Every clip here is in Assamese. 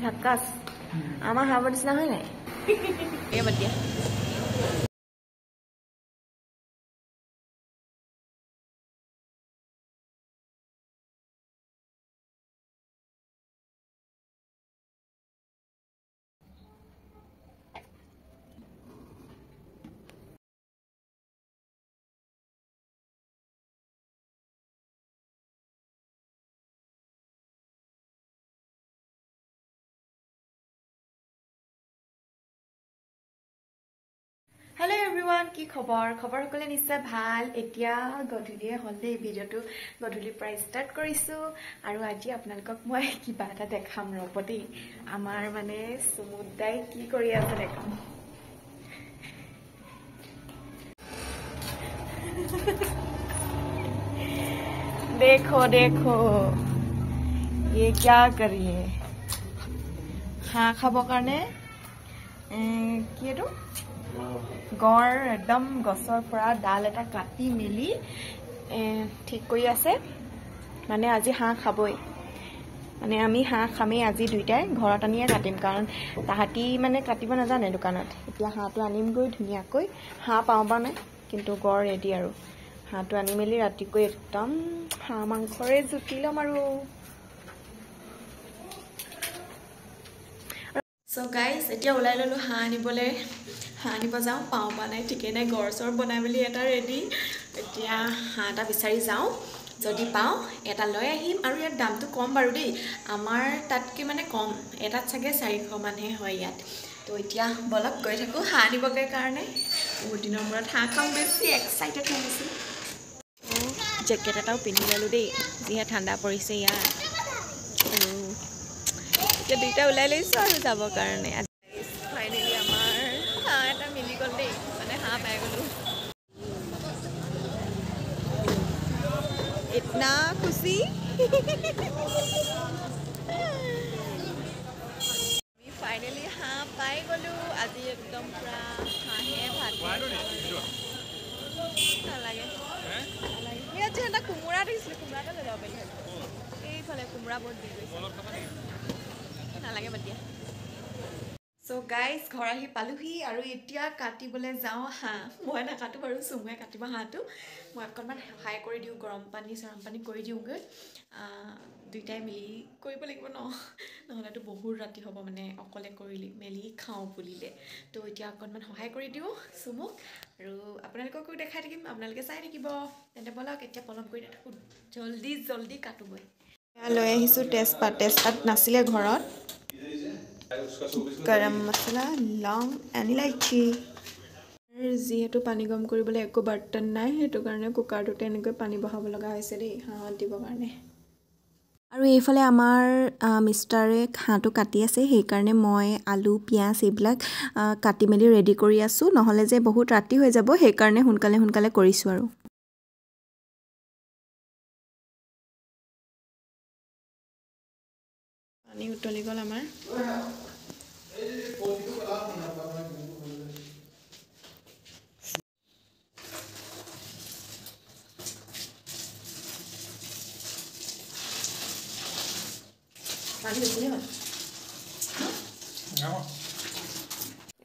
ঝাক্কাছ আমাৰ হাবৰ নিচিনা হয় নাই এই বাদ দিয়া Hello everyone, কি খবৰ সকলে নিশ্চয় ভাল এতিয়া গধূলিয়ে হলে ভিডিওটো গধূলি প্ৰায় ষ্টাৰ্ট কৰিছো আৰু আজি আপোনালোকক মই কিবা এটা দেখাম ৰবতে আমাৰ মানে সমুদ্ৰাই কি কৰি আছে দেখাম देखो देखो ये क्या कर रही है हाँ खाबो কাৰণে কি এটো গড় একদম গছৰ পৰা ডাল এটা কাটি মিলি ঠিক কৰি আছে মানে আজি হাঁহ খাবই মানে আমি হাঁহ খামেই আজি দুইটাই ঘৰত আনিয়ে কাটিম কাৰণ তাহাঁতি মানে কাটিব নাজানে দোকানত এতিয়া হাঁহটো আনিম গৈ ধুনীয়াকৈ হাঁহ পাওঁ বা নাই কিন্তু গড় ৰেডি আৰু হাঁহটো আনি মেলি ৰাতিকৈ একদম হাঁহ মাংসৰে জুতি ল'ম আৰু So guys, এতিয়া ওলাই ললো হাঁহ আনিব যাওঁ পাওঁ বা নাই ঠিকে নাই গড়চৰ বনাই মেলি এটা ৰেডি এতিয়া হাঁহ এটা বিচাৰি যাওঁ যদি পাওঁ এটা লৈ আহিম আৰু ইয়াৰ দামটো কম বাৰু দেই আমাৰ তাতকে মানে কম এটাত চাগে 400 মানহে হয় ইয়াত তো এতিয়া বলক গৈ থাকো হাঁহ আনিবগে কাৰণে বহুত দিনৰ মূৰত হাঁহ খাম বেছি এক্সাইটেড হৈ আছো জেকেট এটাও পিন্ধি ললো দেই যিহে ঠাণ্ডা পৰিছে ইয়াত আৰু এতিয়া দুইটা ওলাই লৈছো আৰু যাব কাৰণে ফাইনেলি আমাৰ হাঁহ এটা মিলি গ'ল দেই মানে হাঁহ পাই গ'লো ইতনা খুশি আমি ফাইনেলি হাঁহ পাই গ'লো আজি একদম পুৰা হাঁহে ভাত নালাগে আজি এটা কোমোৰা দিছিলে কোমোৰাটো লৈ যাব পাৰি এইফালে কোমোৰা বহুত দি গৈছে নালাগে বাদ দিয়া So guys, ঘৰ আহি পালোহি আৰু এতিয়া কাটিবলৈ যাওঁ হাঁহ মই নাকাটো বাৰু চুমুৱে কাটিব হাঁহটো মই অকণমান সহায় কৰি দিওঁ গৰম পানী কৰি দিওঁগৈ দুইটাই মিলি কৰিব লাগিব নহ'লেতো বহুত ৰাতি হ'ব মানে অকলে কৰিলি মেলি খাওঁ বুলিলে তো এতিয়া অকণমান সহায় কৰি দিওঁ চুমুক আৰু আপোনালোককো দেখাই থাকিম আপোনালোকে চাই থাকিব তেন্তে বলক এতিয়া পলম কৰি নাথাকোঁ জল্দি কাটোগৈ লৈ আহিছোঁ তেজপাত নাছিলে ঘৰত গৰম মছলা লং এণ্ড ইলাইচি যিহেতু পানী গৰম কৰিবলৈ একো বৰ্তন নাই সেইটো কাৰণে কুকাৰটোতে এনেকৈ পানী বহাব লগা হৈছে দেই হাঁহত দিবৰ কাৰণে আৰু এইফালে আমাৰ মিষ্টাৰে হাঁহটো কাটি আছে সেইকাৰণে মই আলু পিঁয়াজ এইবিলাক কাটি মেলি ৰেডি কৰি আছোঁ নহ'লে যে বহুত ৰাতি হৈ যাব সেইকাৰণে সোনকালে কৰিছোঁ আৰু পানী উতলি গ'ল আমাৰ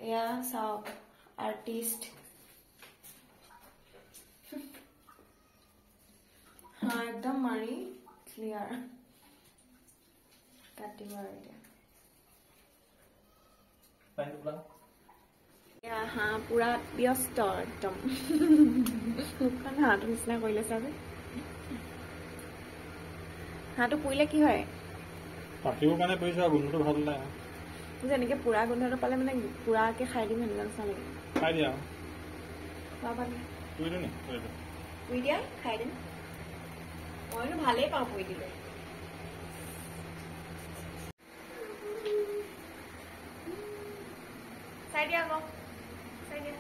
এয়া চাওক আৰ্টিষ্ট হাঁহ একদম মাৰি ক্লিয়াৰ কাটিব আৰু এতিয়া হাঁহ পুৰা ব্যস্ত একদম মুখখন হাঁহটো নিচিনা কৰিলে চাগে হাঁহটো পুৰিলে কি হয় পাতিবৰ কাৰণে কৰিছো আৰু গোন্ধটো ভাল লাগে যেনেকৈ পুৰা গোন্ধটো পালে মানে পুৰাকৈ খাই দিম সেনেকুৱা নিচিনা লাগে খাই দিয়া পুৰি দিয়া খাই দিম মইতো ভালেই পাওঁ পুৰি দিলে চাই দিয়া আকৌ চাই দিয়া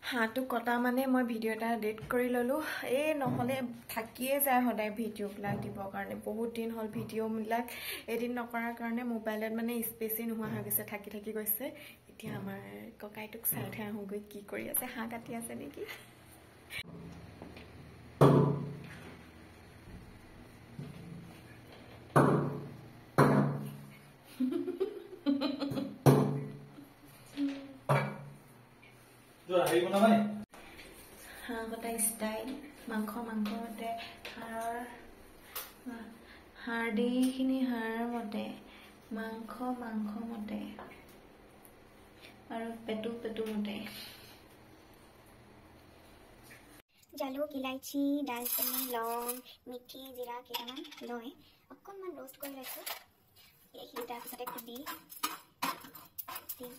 হাঁহটো কটা মানে মই ভিডিঅ' এটা এডিট কৰি ল'লোঁ এই নহ'লে থাকিয়ে যায় সদায় ভিডিঅ'বিলাক দিবৰ কাৰণে বহুত দিন হ'ল ভিডিঅ'বিলাক এডিট নকৰাৰ কাৰণে মোবাইলত মানে স্পেচেই নোহোৱা হৈ গৈছে থাকি গৈছে এতিয়া আমাৰ ককাইটোক চাই থৈ আহোঁগৈ কি কৰি আছে হাঁহ কাটি আছে নেকি হাঁহ কটা ষ্টাইল মাংসতে হাড়িখিনি হাড় মতে মাংস মতে আৰু পেটু মতে জালুক ইলাইচি দালচেনি লং মিঠি জিৰা কেইটামান লৈ অকণমান ৰোষ্ট কৰি লৈছোঁ এইখিনি তাৰপিছতে খুন্দি দিম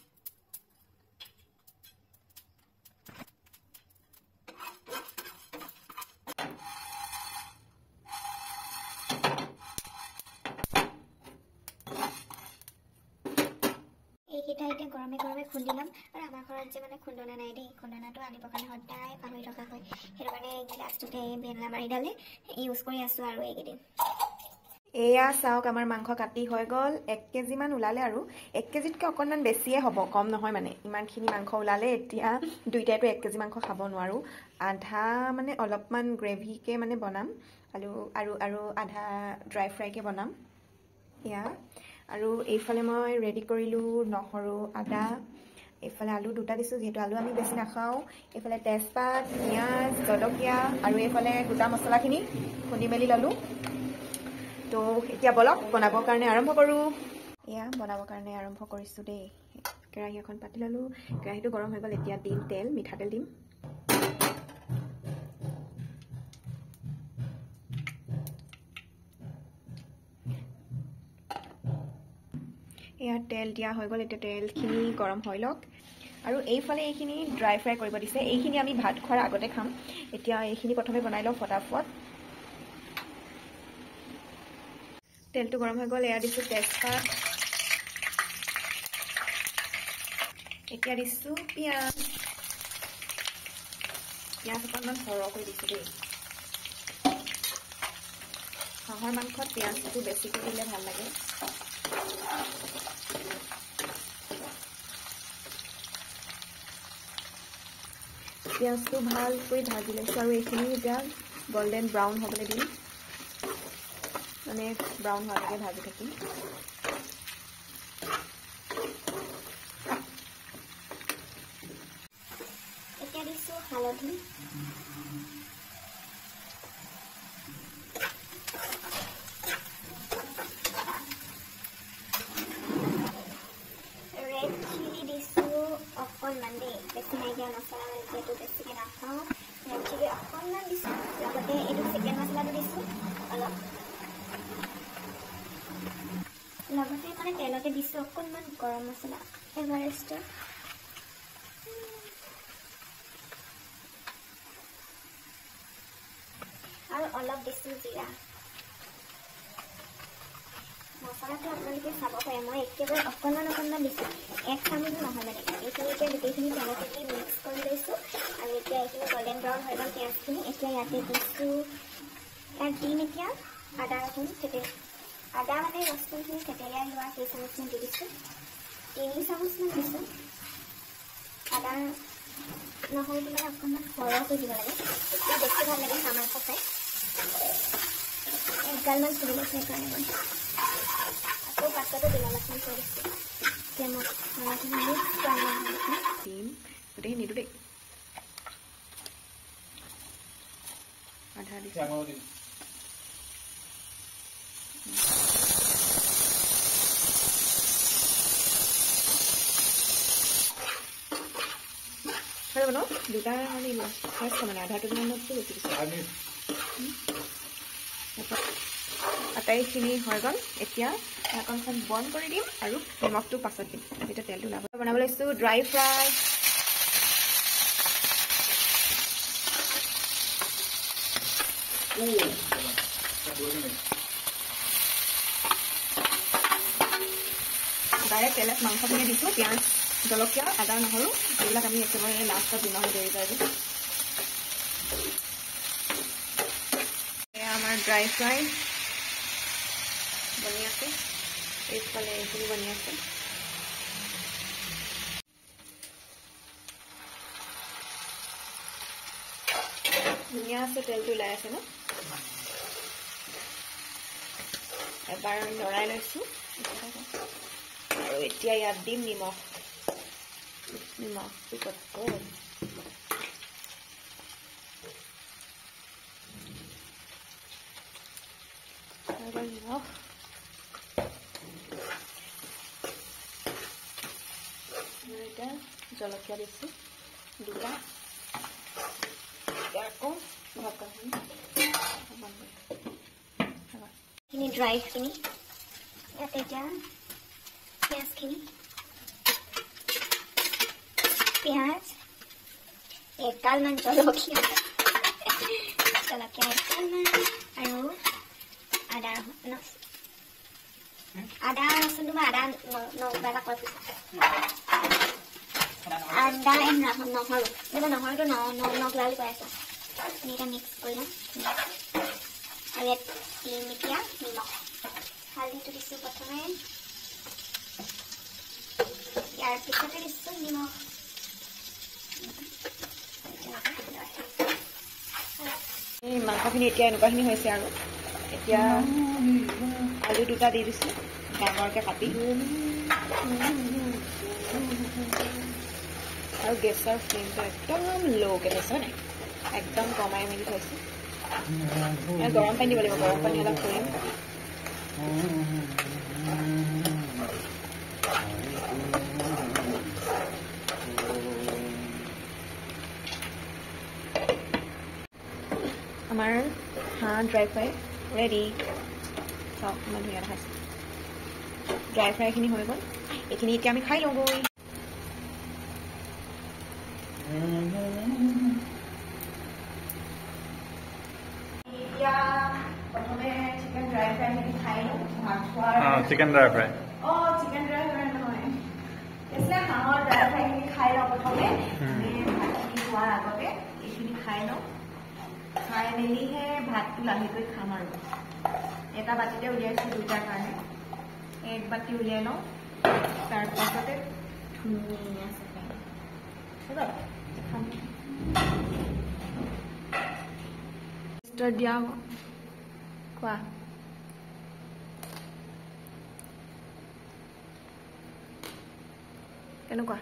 এইকেইটা এতিয়া গৰমে খুন্দি ল'ম আৰু আমাৰ ঘৰত যে মানে খুন্দনা নাই দেই খুন্দনাটো আনিবৰ কাৰণে সদায় পাহৰি থকা হয় সেইটো কাৰণে গিলাচটোতে বেলনা মাৰিডালে ইউজ কৰি আছোঁ আৰু এইকেইদিন এয়া চাওক আমাৰ মাংস কাটি হৈ গ'ল 1 কেজি মান ওলালে আৰু 1 কেজিতকৈ অকণমান বেছিয়ে হ'ব কম নহয় মানে ইমানখিনি মাংস ওলালে এতিয়া দুইটাইতো 1 কেজি মাংস খাব নোৱাৰোঁ আধা মানে অলপমান গ্ৰেভিকে মানে বনাম আৰু আধা ড্ৰাই ফ্ৰাইকে বনাম এয়া আৰু এইফালে মই ৰেডি কৰিলোঁ নহৰু আদা এইফালে আলু দুটা দিছোঁ যিহেতু আলু আমি বেছি নাখাওঁ এইফালে তেজপাত পিঁয়াজ জলকীয়া আৰু এইফালে গোটা মছলাখিনি খুন্দি মেলি ল'লোঁ তো এতিয়া বলক বনাবৰ কাৰণে আৰম্ভ কৰোঁ এয়া বনাবৰ কাৰণে আৰম্ভ কৰিছোঁ দেই কেৰাহী এখন পাতি ল'লোঁ কেৰাহীটো গৰম হৈ গ'ল এতিয়া দিম তেল মিঠাতেল দিম এয়া তেল দিয়া হৈ গ'ল এতিয়া তেলখিনি গৰম হৈ লওক আৰু এইফালে এইখিনি ড্ৰাই ফ্ৰাই কৰিব দিছে এইখিনি আমি ভাত খোৱাৰ আগতে খাম এতিয়া এইখিনি প্ৰথমে বনাই লওঁ ফটাফট তেলটো গৰম হৈ গ'ল এয়া দিছোঁ তেজপাত এতিয়া দিছোঁ পিঁয়াজ অকণমান সৰহকৈ দিছোঁ দেই হাঁহৰ মাংসত পিঁয়াজটো বেছিকৈ দিলে ভাল লাগে পিঁয়াজটো ভালকৈ ভাজি লৈছোঁ আৰু এইখিনি এতিয়া গল্ডেন ব্ৰাউন হ'বলৈ দিম মানে ব্ৰাউন হোৱালৈকে ভাজি থাকিম এতিয়া দিছোঁ হালধি ৰেড চিলি দিছোঁ অকণমান দেই বেছি নাই দিয়া মছলা যিহেতু বেছিকৈ নাখাওঁ ৰেড চিলি অকণমান দিছোঁ লগতে এইটো চিকেন মছলাটো দিছোঁ অলপ লগতে মানে তেলতে দিছোঁ অকণমান গৰম মছলা এভাৰেষ্টৰ আৰু অলপ দিছোঁ জিৰা মছলাটো আপোনালোকে চাব পাৰে মই একেবাৰে অকণমান দিছোঁ 1 চামুচো নহয় মানে এইখিনিকে গোটেইখিনি তেলতে দি মিক্স কৰি লৈছোঁ আৰু এতিয়া এইখিনি গল্ডেন ব্ৰাউন হৈ গ'ল পিঁয়াজখিনি এতিয়া ইয়াতে দিছোঁ ইয়াত দিম এতিয়া আদা ৰচুন আদা মানে ৰচুনখিনি থেতেলিয়াই লোৱা সেই চামুচমান দি দিছোঁ 3 চামুচমান দিছোঁ আদা নহৰুটো মানে অকণমান সৰহকৈ দিব লাগে তেতিয়া বেছি ভাল লাগে হাঁহ মাংস খাই 1 গালমান চুলি লৈছোঁ সেইকাৰণে মই আকৌ পাছতো দিম অলপমান থৈ দিছোঁ এতিয়া মই মছলাখিনি মিক্স দিম গোটেইখিনি নিদোঁ দেই আধা দিছোঁ আৰু ন দুটা মানে ফাৰ্ষ্ট মানে আধাটো মানতটো বেছি দিছোঁ আটাইখিনি হৈ গ'ল এতিয়া ঢাকনখন বন্ধ কৰি দিম আৰু নিমখটো পাছত দিম যেতিয়া তেলটো ওলাব বনাব লৈছোঁ ড্ৰাই ফ্ৰাই ডাইৰেক্ট তেলত মাংসখিনি দিছোঁ পিঁয়াজ জলকীয়া আদা নহৰু এইবিলাক আমি একেবাৰে লাষ্টত দিম আৰু দেৰি যায় এয়া আমাৰ ড্ৰাই ফ্ৰাই বনি আছে এইফালে এইখিনি বনি আছে ধুনীয়া আছে তেলটো ওলাই আছে ন এবাৰ লৰাই লৈছোঁ আৰু এতিয়া ইয়াত দিম নিমখ ক'ত গ'ল এবাৰ নিমখ এতিয়া জলকীয়া দিছোঁ 2টা আকৌ খিনি ড্ৰাই খিনি ইয়াতে এতিয়া পিঁয়াজখিনি পিঁয়াজ এগালমান জলকীয়া এগালমান আৰু আদা ৰচুন তোমাৰ আদা নটা কৈ আদা নহৰু নহৰুটো নগলালি কৈ আছোঁ এটা মিক্স কৰি ল'ম আৰু ইয়াত দিম এতিয়া নিমখ হালধিটো দিছোঁ প্ৰথমে ইয়াৰ পিছতে দিছোঁ নিমখ এই মাংসখিনি এতিয়া এনেকুৱাখিনি হৈছে আৰু এতিয়া আলু 2টা দি দিছোঁ ডাঙৰকৈ কাটি আৰু গেছৰ ফ্লেমটো একদম ল'কৈ থৈছোঁ নাই একদম কমাই মেলি থৈছোঁ গৰম পানী দিব লাগিব গৰম পানী অলপ কৰিম আমাৰ হাঁহ ড্ৰাই ফ্ৰাই ৰেডি চাওক ইমান ধুনীয়া দেখাইছে ড্ৰাই ফ্ৰাইখিনি হৈ গ'ল এইখিনি এতিয়া আমি খাই লওঁগৈ এতিয়া প্ৰথমে চিকেন ড্ৰাই ফ্ৰাইখিনি খাই লওঁ ভাত খোৱাৰ chicken dry fry chicken dry fry নহয় এছে হাঁহৰ ড্ৰাই ফ্ৰাইখিনি খাই লওঁ প্ৰথমে ভাতখিনি খোৱাৰ আগতে এইখিনি খাই লওঁ খাই মেলিহে ভাতটো লাহেকৈ খাম আৰু এটা বাতিতে উলিয়াইছোঁ 2টাৰ কাৰণে এক বাতি উলিয়াই লওঁ তাৰপাছতে ধুনীয়া দিয়া কোৱা কেনেকুৱা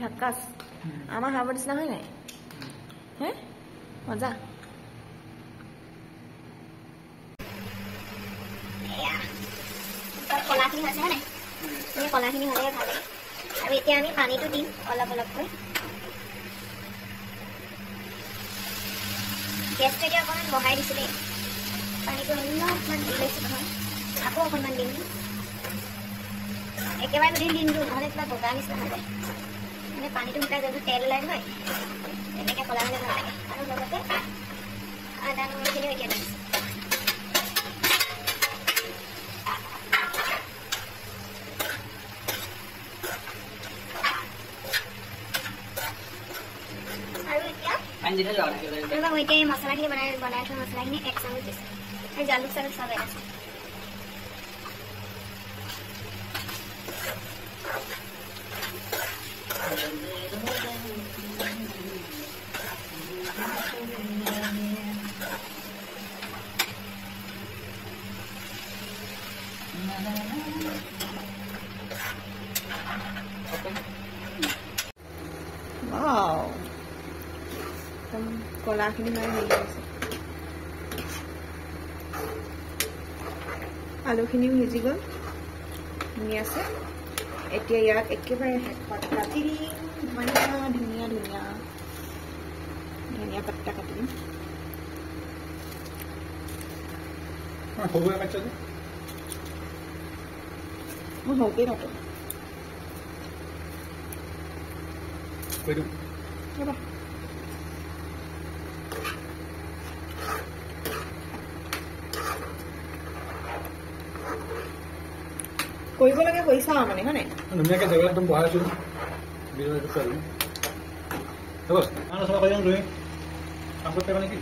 ঝাক্কাছ আমাৰ হাঁহৰ নিচিনা হয় নাই হে মজা কলাখিনি হৈছে হয় নাই এই কলাখিনি হ'লে ভাল লাগে আৰু এতিয়া আমি পানীটো দিম অলপ অলপকৈ গেছটো এতিয়া অকণমান বহাই দিছোঁ দেই পানীটো অলপমান দি লৈছোঁ নহয় আকৌ অকণমান দিম একেবাৰে গোটেই দিনটো নহ'লে কিবা বগা নিচিনা হৈ যায় মানে পানীটো শুকাই যোনটো তেল ওলাই নহয় তেনেকৈ কলা হ'লে ভাল লাগে আৰু লগতে আদা নহৰুখিনিও এতিয়া দিছোঁ মই এতিয়া এই মছলাখিনি বনাই থোৱা মছলাখিনি 1 চামুচ দিছোঁ আৰু জালুক চালুক চব আছে Wow. কলাখিনি মানে হেৰি আছে আলুখিনিও সিজি গ'ল ধুনীয়া আছে এতিয়া ইয়াত একেবাৰে শেষত কাটি দিম ধুনীয়া ধুনীয়া পাত্তা কাটি দিম মই সৰুকৈ কাটো ৰ'বা কৰিব লাগে কৰিছা মানে হয় নাই ধুনীয়াকৈ জেগা একদম বহাইছোঁ বিজনেছটো কৰি হ'ব আলোচনা কৰি তুমি কাম কৰিব পাৰিবা নেকি